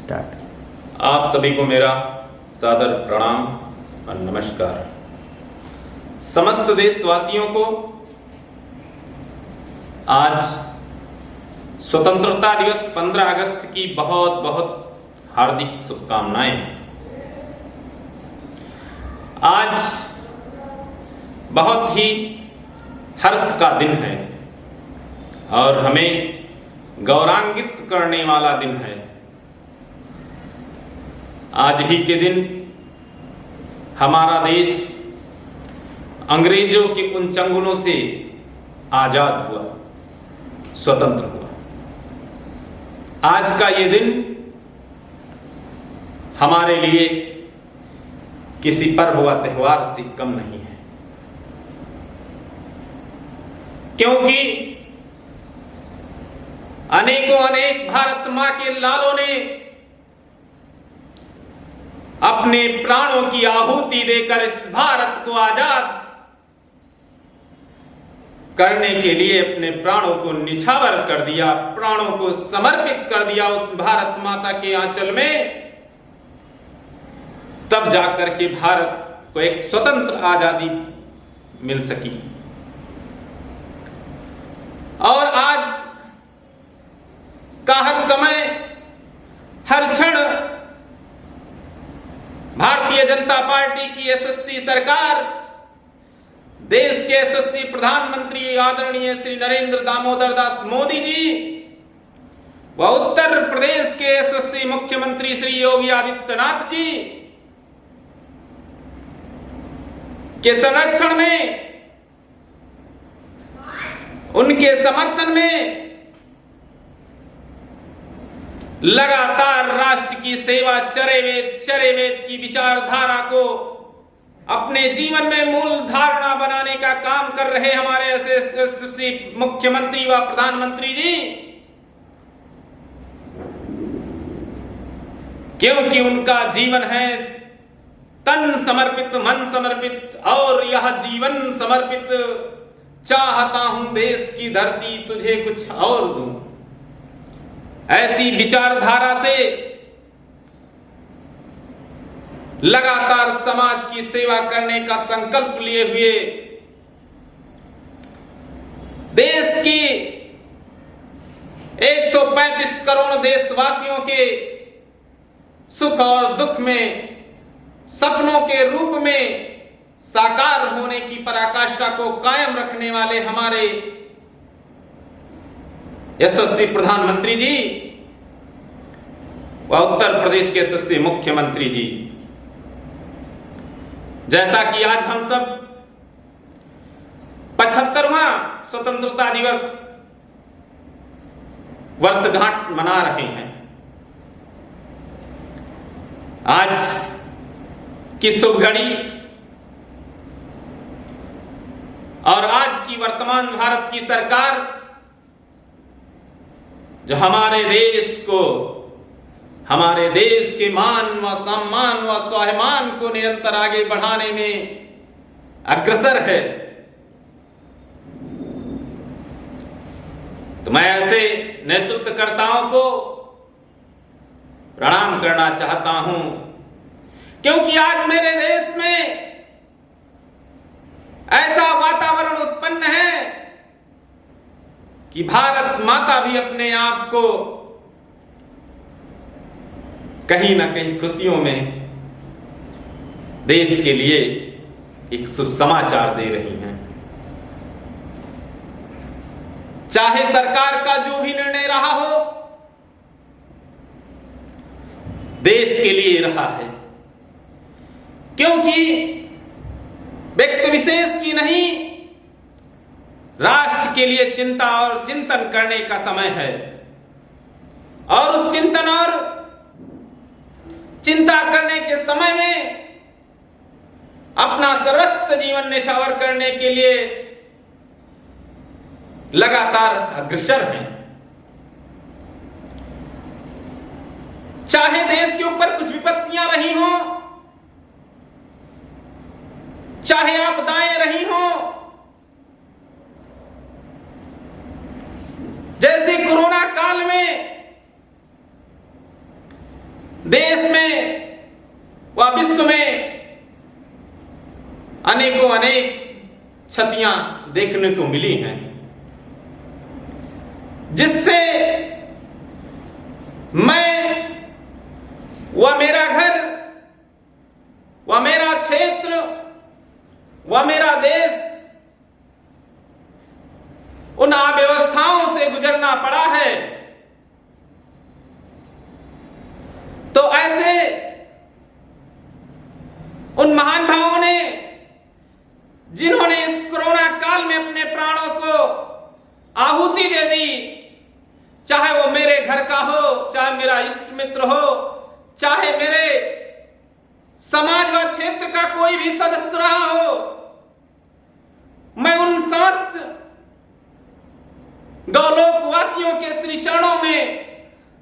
Start. आप सभी को मेरा सादर प्रणाम और नमस्कार। समस्त देशवासियों को आज स्वतंत्रता दिवस 15 अगस्त की बहुत बहुत हार्दिक शुभकामनाएं। आज बहुत ही हर्ष का दिन है और हमें गौरवान्वित करने वाला दिन है। आज ही के दिन हमारा देश अंग्रेजों के उन चंगुलों से आजाद हुआ, स्वतंत्र हुआ। आज का ये दिन हमारे लिए किसी पर्व व त्योहार से कम नहीं है, क्योंकि अनेक भारत मां के लालों ने अपने प्राणों की आहुति देकर इस भारत को आजाद करने के लिए अपने प्राणों को निछावर कर दिया, प्राणों को समर्पित कर दिया उस भारत माता के आंचल में। तब जाकर के भारत को एक स्वतंत्र आजादी मिल सकी। और आज का हर समय, हर क्षण भारतीय जनता पार्टी की यशस्वी सरकार, देश के यशस्वी प्रधानमंत्री आदरणीय श्री नरेंद्र दामोदर दास मोदी जी व उत्तर प्रदेश के यशस्वी मुख्यमंत्री श्री योगी आदित्यनाथ जी के संरक्षण में, उनके समर्थन में लगातार राष्ट्र की सेवा, चरैवेद की विचारधारा को अपने जीवन में मूल धारणा बनाने का काम कर रहे हमारे यशस्वी मुख्यमंत्री व प्रधानमंत्री जी, क्योंकि उनका जीवन है तन समर्पित, मन समर्पित, और यह जीवन समर्पित। चाहता हूं देश की धरती तुझे कुछ और दूं, ऐसी विचारधारा से लगातार समाज की सेवा करने का संकल्प लिए हुए देश की 135 करोड़ देशवासियों के सुख और दुख में सपनों के रूप में साकार होने की पराकाष्ठा को कायम रखने वाले हमारे यशस्वी प्रधानमंत्री जी व उत्तर प्रदेश के यशस्वी मुख्यमंत्री जी, जैसा कि आज हम सब 75वां स्वतंत्रता दिवस वर्षगांठ मना रहे हैं। आज की शुभ घड़ी और आज की वर्तमान भारत की सरकार जो हमारे देश को, हमारे देश के मान व सम्मान व स्वाभिमान को निरंतर आगे बढ़ाने में अग्रसर है, तो मैं ऐसे नेतृत्वकर्ताओं को प्रणाम करना चाहता हूं, क्योंकि आज मेरे देश में ऐसा वातावरण उत्पन्न है कि भारत माता भी अपने आप को कहीं ना कहीं खुशियों में देश के लिए एक शुभ समाचार दे रही हैं। चाहे सरकार का जो भी निर्णय रहा हो, देश के लिए रहा है, क्योंकि व्यक्ति विशेष की नहीं, राष्ट्र के लिए चिंता और चिंतन करने का समय है। और उस चिंतन और चिंता करने के समय में अपना सर्वस्व जीवन न्यौछावर करने के लिए लगातार अग्रसर हैं। चाहे देश के ऊपर कुछ विपत्तियां रही हों, चाहे आपदाएं रही हों, जैसे कोरोना काल में देश में व विश्व में अनेकों अनेक क्षतियां देखने को मिली हैं, जिससे मैं व मेरा घर व मेरा क्षेत्र व मेरा देश उन अव्यवस्थाओं से गुजरना पड़ा है। तो ऐसे उन महान भावों ने, जिन्होंने इस कोरोना काल में अपने प्राणों को आहुति दे दी, चाहे वो मेरे घर का हो, चाहे मेरा इष्ट मित्र हो, चाहे मेरे समाज व क्षेत्र का कोई भी सदस्य रहा हो, मैं उन समस्त गौलोक वासियों के श्री चरणों में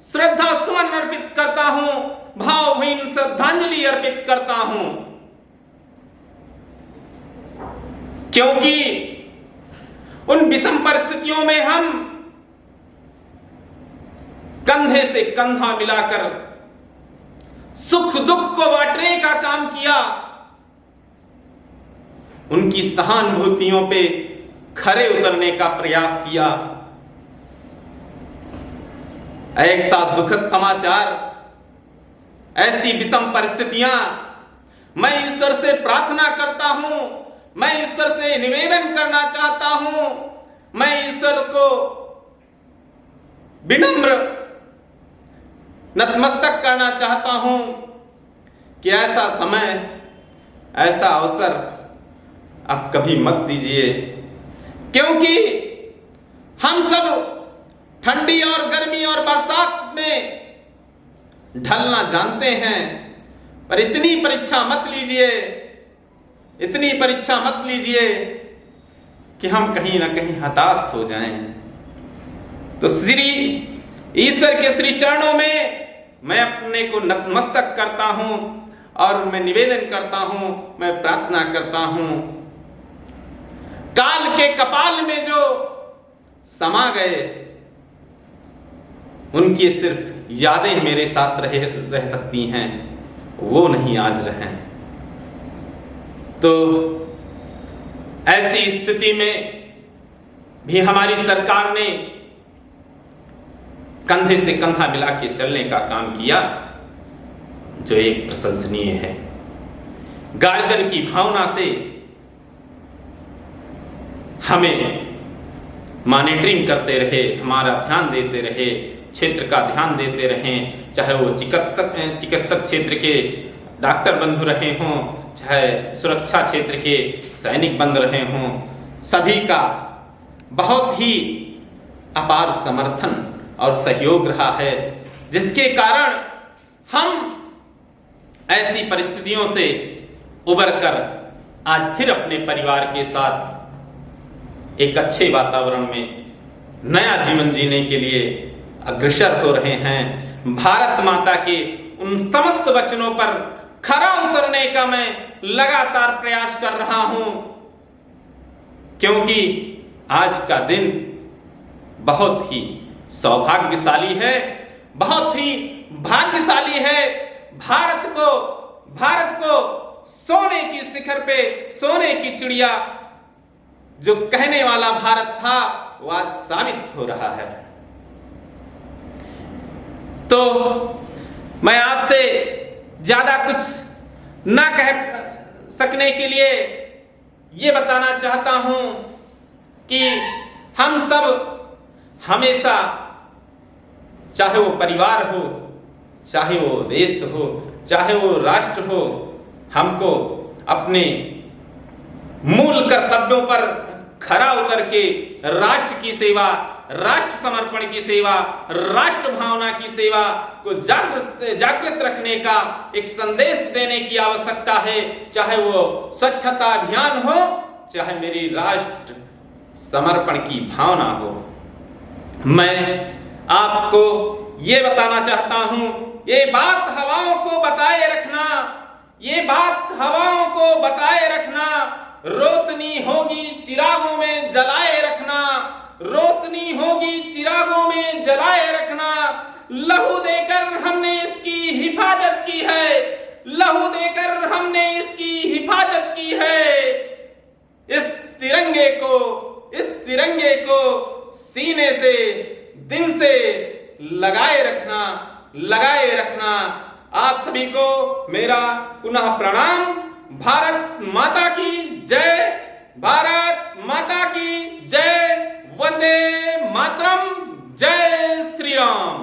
श्रद्धा सुमन अर्पित करता हूं, भावहीन श्रद्धांजलि अर्पित करता हूं, क्योंकि उन विषम परिस्थितियों में हम कंधे से कंधा मिलाकर सुख दुख को बांटने का काम किया, उनकी सहानुभूतियों पे खरे उतरने का प्रयास किया। एक साथ दुखद समाचार, ऐसी विषम परिस्थितियां, मैं ईश्वर से प्रार्थना करता हूं, मैं ईश्वर से निवेदन करना चाहता हूं, मैं ईश्वर को विनम्र नतमस्तक करना चाहता हूं कि ऐसा समय, ऐसा अवसर आप कभी मत दीजिए, क्योंकि हम सब ठंडी और गर्मी और बरसात में ढलना जानते हैं, पर इतनी परीक्षा मत लीजिए, इतनी परीक्षा मत लीजिए कि हम कहीं ना कहीं हताश हो जाएं। तो श्री ईश्वर के श्री चरणों में मैं अपने को नतमस्तक करता हूं और मैं निवेदन करता हूं, मैं प्रार्थना करता हूं। काल के कपाल में जो समा गए, उनकी सिर्फ यादें मेरे साथ रह सकती हैं, वो नहीं आज रहे। तो ऐसी स्थिति में भी हमारी सरकार ने कंधे से कंधा मिला के चलने का काम किया, जो एक प्रशंसनीय है। गार्जियन की भावना से हमें मॉनिटरिंग करते रहे, हमारा ध्यान देते रहे, क्षेत्र का ध्यान देते रहे, चाहे वो चिकित्सक क्षेत्र के डॉक्टर बंधु रहे हों, चाहे सुरक्षा क्षेत्र के सैनिक बंधु रहे हों, सभी का बहुत ही अपार समर्थन और सहयोग रहा है, जिसके कारण हम ऐसी परिस्थितियों से उबर कर आज फिर अपने परिवार के साथ एक अच्छे वातावरण में नया जीवन जीने के लिए अग्रसर हो रहे हैं। भारत माता के उन समस्त वचनों पर खरा उतरने का मैं लगातार प्रयास कर रहा हूं, क्योंकि आज का दिन बहुत ही सौभाग्यशाली है, बहुत ही भाग्यशाली है। भारत को सोने की शिखर पे सोने की चिड़िया जो कहने वाला भारत था, वह साबित हो रहा है। तो मैं आपसे ज्यादा कुछ ना कह सकने के लिए ये बताना चाहता हूं कि हम सब हमेशा, चाहे वो परिवार हो, चाहे वो देश हो, चाहे वो राष्ट्र हो, हमको अपने मूल कर्तव्यों पर खरा उतर के राष्ट्र की सेवा, राष्ट्र समर्पण की सेवा, राष्ट्र भावना की सेवा को जागृत रखने का एक संदेश देने की आवश्यकता है। चाहे वो स्वच्छता अभियान हो, चाहे मेरी राष्ट्र समर्पण की भावना हो। मैं आपको ये बताना चाहता हूं, ये बात हवाओं को बताए रखना, ये बात हवाओं को बताए रखना, रोशनी होगी चिरागों में जलाए रखना, रोशनी होगी चिरागों में जलाए रखना। लहू देकर हमने इसकी हिफाजत लहू देकर हमने इसकी हिफाजत की है। इस तिरंगे को सीने से, दिल से लगाए रखना। आप सभी को मेरा पुनः प्रणाम। भारत माता की जय, भारत माता की जय, वंदे मातरम, जय श्री राम।